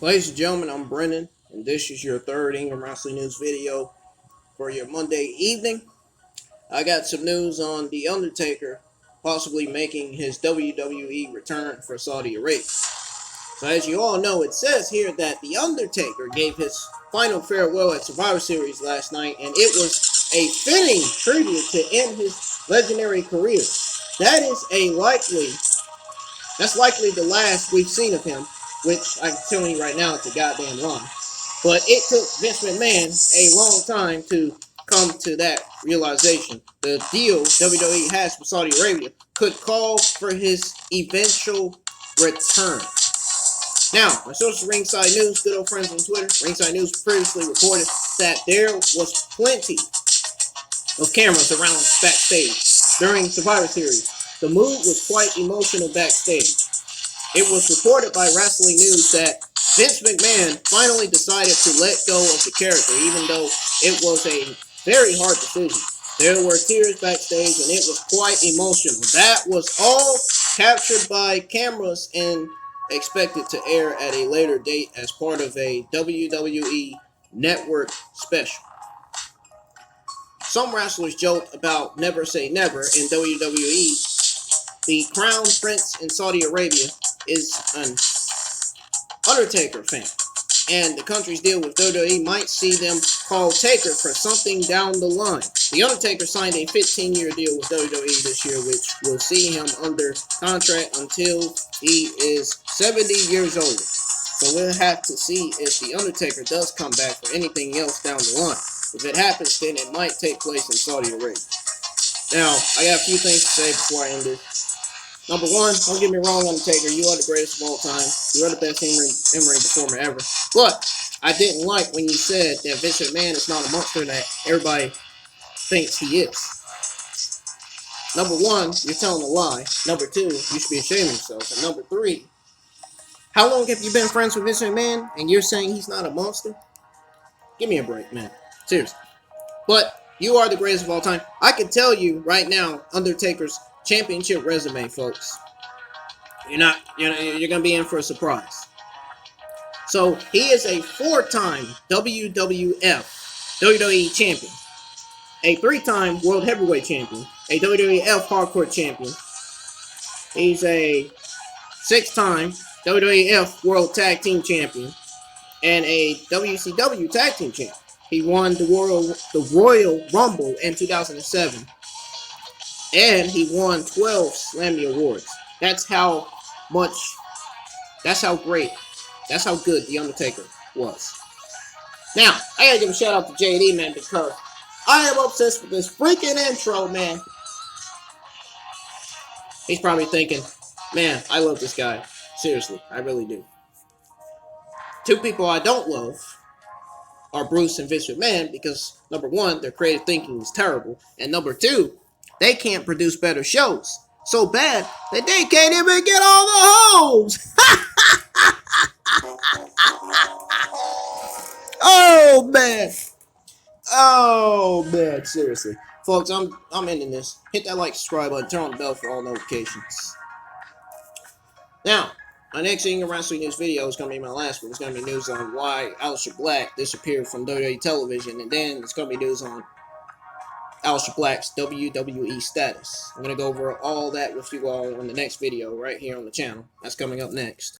Ladies and gentlemen, I'm Brennan, and this is your third Ingram Wrestling News video for your Monday evening. I got some news on The Undertaker possibly making his WWE return for Saudi Arabia. So as you all know, it says here that The Undertaker gave his final farewell at Survivor Series last night, and it was a fitting tribute to end his legendary career. That's likely the last we've seen of him, which I'm telling you right now, it's a goddamn lie. But it took Vince McMahon a long time to come to that realization. The deal WWE has with Saudi Arabia could call for his eventual return. Now, my source Ringside News, good old friends on Twitter, Ringside News previously reported that there was plenty of cameras around backstage during Survivor Series. The mood was quite emotional backstage. It was reported by Wrestling News that Vince McMahon finally decided to let go of the character, even though it was a very hard decision. There were tears backstage, and it was quite emotional. That was all captured by cameras and expected to air at a later date as part of a WWE Network special. Some wrestlers joke about never say never in WWE. The Crown Prince in Saudi Arabia is an Undertaker fan, and the country's deal with WWE might see them call Taker for something down the line. The Undertaker signed a 15-year deal with WWE this year, which will see him under contract until he is 70 years old. So we'll have to see if the Undertaker does come back for anything else down the line. If it happens, then it might take place in Saudi Arabia. Now, I got a few things to say before I end this. Number one, don't get me wrong, Undertaker, you are the greatest of all time. You are the best in-ring performer ever. But I didn't like when you said that Vince McMahon is not a monster that everybody thinks he is. Number one, you're telling a lie. Number two, you should be ashamed of yourself. And number three, how long have you been friends with Vince McMahon and you're saying he's not a monster? Give me a break, man. Seriously. But you are the greatest of all time. I can tell you right now, Undertaker's championship resume, folks. You're gonna be in for a surprise. So he is a 4-time WWE champion, a 3-time World Heavyweight champion, a WWF Hardcore champion. He's a 6-time WWF World Tag Team champion and a WCW Tag Team champion. He won the Royal Rumble in 2007. And he won 12 Slammy Awards. That's how great, that's how good The Undertaker was. Now, I gotta give a shout out to JD, man, because I am obsessed with this freaking intro, man. He's probably thinking, man, I love this guy. Seriously, I really do. Two people I don't love are Bruce and Vince McMahon because, number one, their creative thinking is terrible, and number two, they can't produce better shows. So bad that they can't even get all the hoes. Oh man, seriously. Folks, I'm ending this. Hit that like, subscribe button, turn on the bell for all notifications. Now, my next Ingram Wrestling News video is going to be my last one. It's going to be news on why Aleister Black disappeared from WWE television, and then it's going to be news on Aleister Black's WWE status. I'm going to go over all that with you all on the next video right here on the channel. That's coming up next.